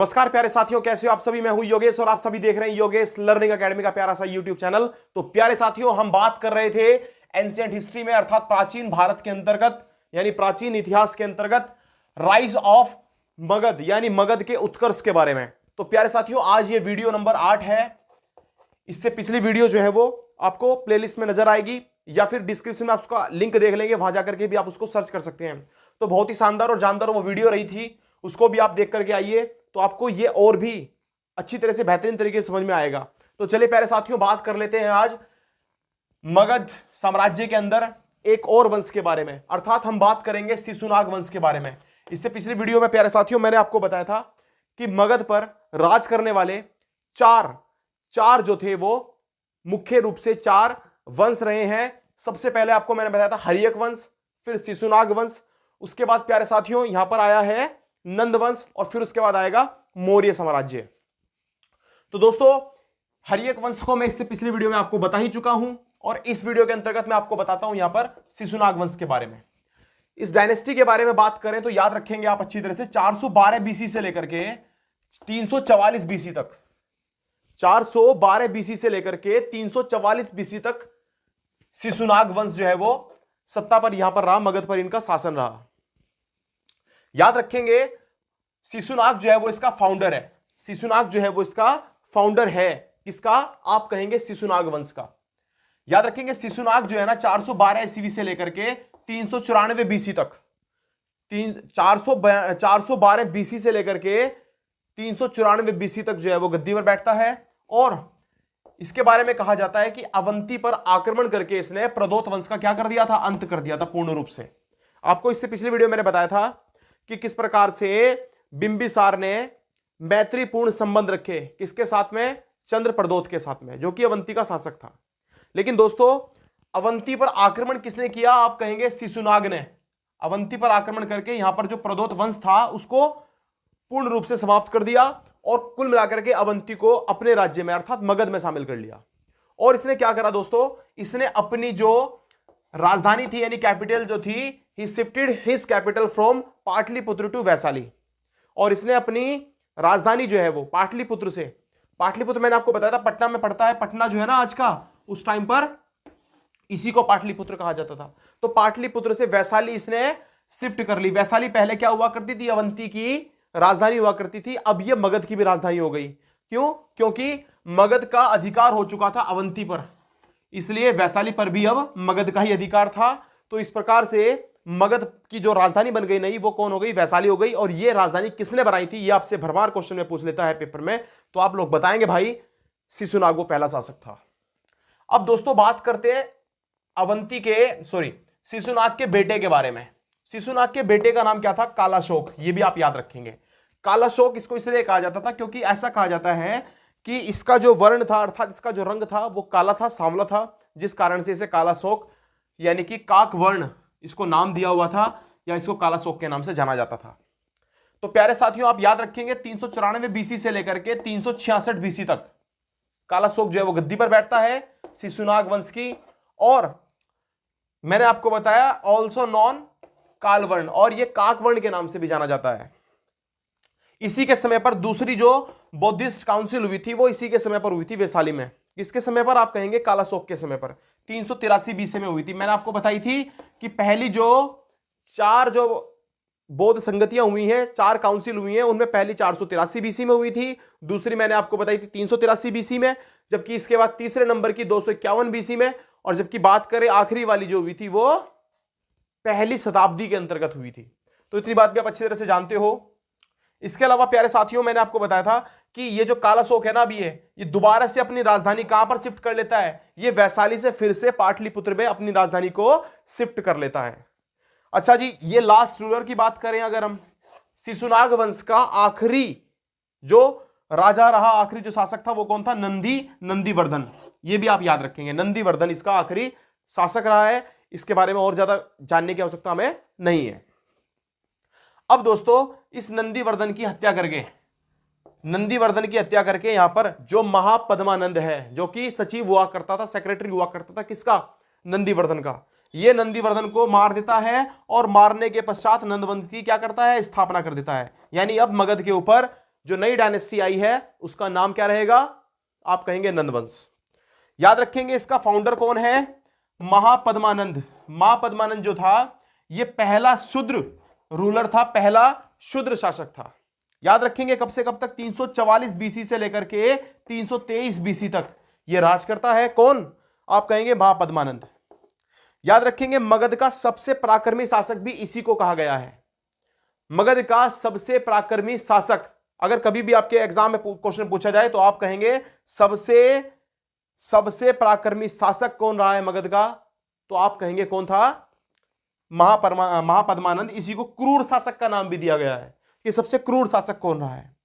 नमस्कार प्यारे साथियों, कैसे हो आप सभी। मैं हूं योगेश और आप सभी देख रहे हैं योगेश लर्निंग एकेडमी का प्यारा सा यूट्यूब चैनल। तो प्यारे साथियों, हम बात कर रहे थे एंशिएंट हिस्ट्री में, अर्थात प्राचीन भारत के अंतर्गत यानी प्राचीन इतिहास के अंतर्गत राइज ऑफ मगध यानी मगध के उत्कर्ष के बारे में। तो प्यारे साथियों, आज ये वीडियो नंबर 8 है। इससे पिछली वीडियो जो है वो आपको प्लेलिस्ट में नजर आएगी या फिर डिस्क्रिप्शन में आप उसका लिंक देख लेंगे, वहां जाकर के भी आप उसको सर्च कर सकते हैं। तो बहुत ही शानदार और जानदार वो वीडियो रही थी, उसको भी आप देख करके आइए, तो आपको ये और भी अच्छी तरह से बेहतरीन तरीके से समझ में आएगा। तो चलिए प्यारे साथियों, बात कर लेते हैं आज मगध साम्राज्य के अंदर एक और वंश के बारे में, अर्थात हम बात करेंगे शिशुनाग वंश के बारे में। इससे पिछली वीडियो में प्यारे साथियों मैंने आपको बताया था कि मगध पर राज करने वाले चार जो थे वो मुख्य रूप से 4 वंश रहे हैं। सबसे पहले आपको मैंने बताया था हर्यक वंश, फिर शिशुनाग वंश, उसके बाद प्यारे साथियों यहां पर आया है नंद वंश और फिर उसके बाद आएगा मौर्य साम्राज्य। तो दोस्तों, हर्यक वंश को मैं इससे पिछली वीडियो में आपको बता ही चुका हूं और इस वीडियो के अंतर्गत मैं आपको बताता हूं यहां पर शिशुनाग वंश के बारे में। इस डायनेस्टी के बारे में बात करें तो याद रखेंगे आप अच्छी तरह से 412 बीसी से लेकर के 344 बीसी तक, 412 बीसी से लेकर के 344 बीसी तक शिशुनाग वंश जो है वो सत्ता पर यहां पर रहा, मगध पर इनका शासन रहा। याद रखेंगे शिशुनाग जो है वो इसका फाउंडर है। शिशुनाग जो है वो इसका फाउंडर है किसका? आप कहेंगे शिशुनाग वंश का। याद रखेंगे शिशुनाग जो है ना 412 ईस्वी से लेकर के 394 बीसी तक, 412 बीसी से लेकर के 394 बीसी तक जो है वो गद्दी पर बैठता है। और इसके बारे में कहा जाता है कि अवंती पर आक्रमण करके इसने प्रदोत वंश का क्या कर दिया था? अंत कर दिया था पूर्ण रूप से। आपको इससे पिछली वीडियो मैंने बताया था कि किस प्रकार से बिंबिसार ने मैत्रीपूर्ण संबंध रखे किसके साथ में? चंद्र प्रदोत के साथ में, जो कि अवंती का शासक था। लेकिन दोस्तों, अवंती पर आक्रमण किसने किया? आप कहेंगे शिशुनाग ने। अवंती पर आक्रमण करके यहां पर जो प्रदोत वंश था उसको पूर्ण रूप से समाप्त कर दिया और कुल मिलाकर के अवंती को अपने राज्य में अर्थात मगध में शामिल कर लिया। और इसने क्या करा दोस्तों? इसने अपनी जो राजधानी थी यानी कैपिटल जो थी, ही shifted his capital from Pataliputra to Vaishali. और इसने अपनी राजधानी जो है वो पाटलिपुत्र से, पाटलिपुत्र मैंने आपको बताया था पटना में पड़ता है, पटना जो है ना आज का, उस टाइम पर इसी को पाटलिपुत्र कहा जाता था। तो पाटलिपुत्र से वैशाली इसने शिफ्ट कर ली। वैशाली पहले क्या हुआ करती थी? अवंती की राजधानी हुआ करती थी, अब यह मगध की भी राजधानी हो गई। क्यों? क्योंकि मगध का अधिकार हो चुका था अवंती पर, इसलिए वैशाली पर भी अब मगध का ही अधिकार था। तो इस प्रकार से मगध की जो राजधानी बन गई नहीं, वो कौन हो गई? वैशाली हो गई। और ये राजधानी किसने बनाई थी? ये आपसे भर बार क्वेश्चन में पूछ लेता है पेपर में, तो आप लोग बताएंगे भाई शिशुनाग वो पहला शासक था। अब दोस्तों बात करते हैं शिशुनाग के बेटे के बारे में। शिशुनाग के बेटे का नाम क्या था? कालाशोक। ये भी आप याद रखेंगे। कालाशोक इसको इसलिए कहा जाता था क्योंकि ऐसा कहा जाता है कि इसका जो वर्ण था अर्थात इसका जो रंग था वो काला था, सांवला था, जिस कारण से इसे कालाशोक यानी कि काक वर्ण इसको नाम दिया हुआ था या इसको कालाशोक के नाम से जाना जाता था। तो प्यारे साथियों, आप याद रखेंगे 394 बीसी से लेकर के 366 बीसी तक कालाशोक जो है वो गद्दी पर बैठता है शिशुनाग वंश की। और मैंने आपको बताया ऑल्सो नॉन कालवर्ण, और ये काकवर्ण के नाम से भी जाना जाता है। इसी के समय पर दूसरी जो बौद्धिस्ट काउंसिल हुई थी वो इसी के समय पर हुई थी वैशाली में। किसके समय पर? आप कहेंगे कालाशोक के समय पर, 383 बीसी में हुई थी। मैंने आपको बताई थी कि पहली जो 4 जो बौद्ध संगतियां हुई हैं, 4 काउंसिल हुई हैं, उनमें पहली 483 बीसी में हुई थी, दूसरी मैंने आपको बताई थी 383 बीसी में, जबकि इसके बाद तीसरे नंबर की 251 बीसी में, और जबकि बात करें आखिरी वाली जो हुई थी वो पहली शताब्दी के अंतर्गत हुई थी। तो इतनी बात भी आप अच्छी तरह से जानते हो। इसके अलावा प्यारे साथियों, मैंने आपको बताया था कि ये जो कालाशोक है ना अभी ये दोबारा से अपनी राजधानी कहां पर शिफ्ट कर लेता है? ये वैशाली से फिर से पाटलिपुत्र में अपनी राजधानी को शिफ्ट कर लेता है। अच्छा जी, ये लास्ट रूलर की बात करें अगर हम, शिशुनाग वंश का आखिरी जो राजा रहा, आखिरी जो शासक था वो कौन था? नंदीवर्धन। ये भी आप याद रखेंगे, नंदीवर्धन इसका आखिरी शासक रहा है। इसके बारे में और ज्यादा जानने की आवश्यकता हमें नहीं है। अब दोस्तों, इस नंदीवर्धन की हत्या करके यहां पर जो महापद्मानंद है, जो कि सचिव हुआ करता था, सेक्रेटरी हुआ करता था, किसका? नंदीवर्धन का। ये नंदीवर्धन को मार देता है और मारने के पश्चात नंदवंश की क्या करता है? स्थापना कर देता है। यानी अब मगध के ऊपर जो नई डायनेस्टी आई है उसका नाम क्या रहेगा? आप कहेंगे नंदवंश। याद रखेंगे इसका फाउंडर कौन है? महापद्मानंद। महापद्मानंद जो था यह पहला शूद्र रूलर था, पहला शूद्र शासक था। याद रखेंगे कब से कब तक? 344 बीसी से लेकर के 323 बीसी तक यह राज करता है। कौन? आप कहेंगे महापद्मानंद। याद रखेंगे मगध का सबसे पराक्रमी शासक भी इसी को कहा गया है। मगध का सबसे पराक्रमी शासक, अगर कभी भी आपके एग्जाम में क्वेश्चन पूछा जाए तो आप कहेंगे सबसे पराक्रमी शासक कौन रहा है मगध का, तो आप कहेंगे कौन था? महापद्मानंद। इसी को क्रूर शासक का नाम भी दिया गया है कि सबसे क्रूर शासक कौन रहा है।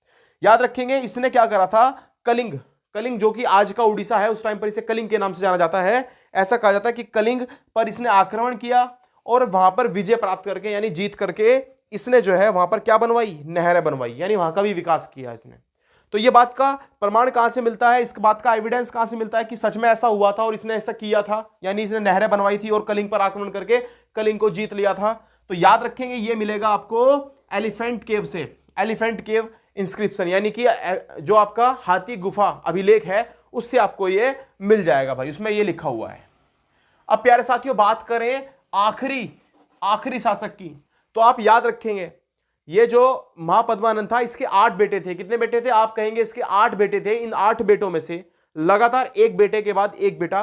याद रखेंगे इसने क्या करा था? कलिंग, कलिंग जो कि आज का उड़ीसा है, उस टाइम पर इसे कलिंग के नाम से जाना जाता है। ऐसा कहा जाता है कि कलिंग पर इसने आक्रमण किया और वहां पर विजय प्राप्त करके यानी जीत करके इसने जो है वहां पर क्या बनवाई? नहरें बनवाई, यानी वहां का भी विकास किया इसने। तो ये बात का प्रमाण कहां से मिलता है? इस बात का एविडेंस कहां से मिलता है कि सच में ऐसा हुआ था और इसने ऐसा किया था, यानी इसने नहरें बनवाई थी और कलिंग पर आक्रमण करके कलिंग को जीत लिया था। तो याद रखेंगे ये मिलेगा आपको एलिफेंट केव से, एलिफेंट केव इंस्क्रिप्शन, यानी कि जो आपका हाथी गुफा अभिलेख है उससे आपको ये मिल जाएगा भाई, उसमें ये लिखा हुआ है। अब प्यारे साथियों बात करें आखिरी शासक की, तो आप याद रखेंगे ये जो महापद्मानंद था इसके 8 बेटे थे। कितने बेटे थे? आप कहेंगे इसके 8 बेटे थे। इन 8 बेटों में से लगातार एक बेटे के बाद एक बेटा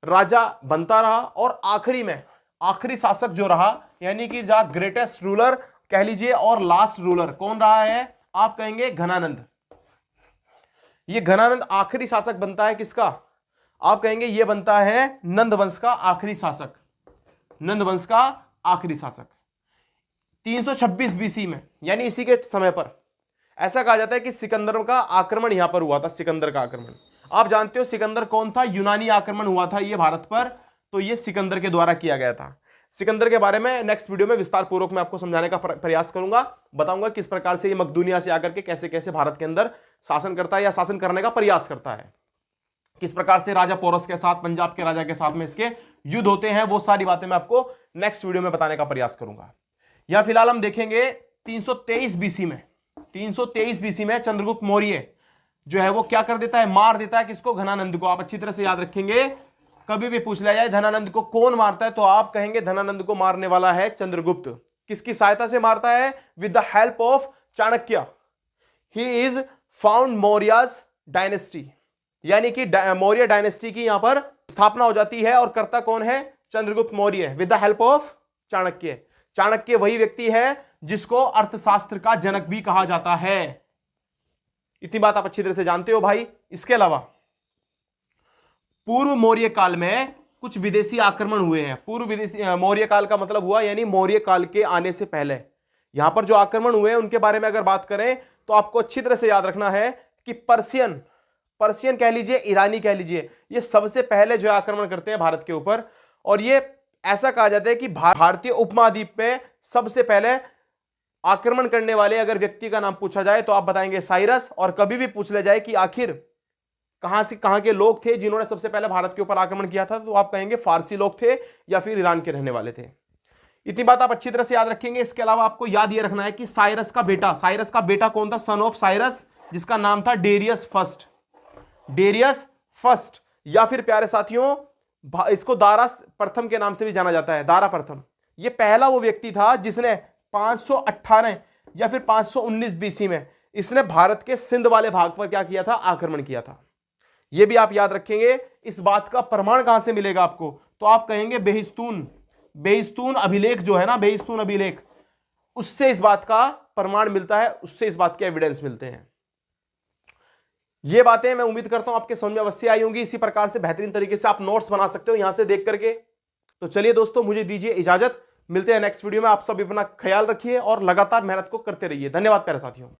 राजा बनता रहा और आखिरी में आखिरी शासक जो रहा, यानी कि जहां ग्रेटेस्ट रूलर कह लीजिए और लास्ट रूलर कौन रहा है? आप कहेंगे घनानंद। ये घनानंद आखिरी शासक बनता है किसका? आप कहेंगे ये बनता है नंदवंश का आखिरी शासक, नंदवंश का आखिरी शासक 326 बीसी में, यानी इसी के समय पर। ऐसा कहा जाता है कि सिकंदर का आक्रमण यहां पर हुआ था, सिकंदर का आक्रमण। आप जानते हो सिकंदर कौन था? यूनानी आक्रमण हुआ था ये भारत पर, तो ये सिकंदर के द्वारा किया गया था। सिकंदर के बारे में नेक्स्ट वीडियो में विस्तार पूर्वक मैं आपको समझाने का प्रयास करूंगा, बताऊंगा किस प्रकार से ये मकदूनिया से आकर के कैसे कैसे भारत के अंदर शासन करता है या शासन करने का प्रयास करता है, किस प्रकार से राजा पोरस के साथ, पंजाब के राजा के साथ में इसके युद्ध होते हैं, वो सारी बातें मैं आपको नेक्स्ट वीडियो में बताने का प्रयास करूंगा। या फिलहाल हम देखेंगे 323 बीसी में, 323 बीसी में चंद्रगुप्त मौर्य जो है वो क्या कर देता है? मार देता है किसको? घनानंद को। आप अच्छी तरह से याद रखेंगे, कभी भी पूछ लिया जाए धनानंद को कौन मारता है तो आप कहेंगे धनानंद को मारने वाला है चंद्रगुप्त। किसकी सहायता से मारता है? With the help of Chanakya. He is found Mauryas dynasty, यानी कि मौर्य डायनेस्टी की यहां पर स्थापना हो जाती है और करता कौन है? Chandragupta Maurya, with the help of Chanakya. Chanakya वही व्यक्ति है जिसको अर्थशास्त्र का जनक भी कहा जाता है। इतनी बात आप अच्छी तरह से जानते हो भाई। इसके अलावा पूर्व मौर्य काल में कुछ विदेशी आक्रमण हुए हैं। पूर्व विदेशी मौर्य काल का मतलब हुआ यानी मौर्य काल के आने से पहले यहां पर जो आक्रमण हुए हैं उनके बारे में अगर बात करें तो आपको अच्छी तरह से याद रखना है कि पर्शियन कह लीजिए, ईरानी कह लीजिए, ये सबसे पहले जो आक्रमण करते हैं भारत के ऊपर। और ये ऐसा कहा जाता है कि भारतीय उपमहाद्वीप पे सबसे पहले आक्रमण करने वाले अगर व्यक्ति का नाम पूछा जाए तो आप बताएंगे साइरस। और कभी भी पूछ ले जाए कि आखिर कहां से कहां के लोग थे जिन्होंने सबसे पहले भारत के ऊपर आक्रमण किया था, तो आप कहेंगे फारसी लोग थे या फिर ईरान के रहने वाले थे। इतनी बात आप अच्छी तरह से याद रखेंगे। इसके अलावा आपको याद ये रखना है कि साइरस का बेटा कौन था? सन ऑफ साइरस, जिसका नाम था डेरियस फर्स्ट, या फिर प्यारे साथियों इसको दारा प्रथम के नाम से भी जाना जाता है, दारा प्रथम। यह पहला वो व्यक्ति था जिसने 518 या फिर 519 बीसी में इसने भारत के सिंध वाले भाग पर क्या किया था? आक्रमण किया था। यह भी आप याद रखेंगे। इस बात का प्रमाण कहां से मिलेगा आपको? तो आप कहेंगे बेहिस्तून अभिलेख जो है ना, बेहिस्तून अभिलेख, उससे इस बात का प्रमाण मिलता है, उससे इस बात के एविडेंस मिलते हैं। ये बातें मैं उम्मीद करता हूं आपके समझ में अवश्य आई होंगी। इसी प्रकार से बेहतरीन तरीके से आप नोट्स बना सकते हो यहां से देख करके। तो चलिए दोस्तों, मुझे दीजिए इजाजत, मिलते हैं नेक्स्ट वीडियो में। आप सब अपना ख्याल रखिए और लगातार मेहनत को करते रहिए। धन्यवाद प्यारे साथियों।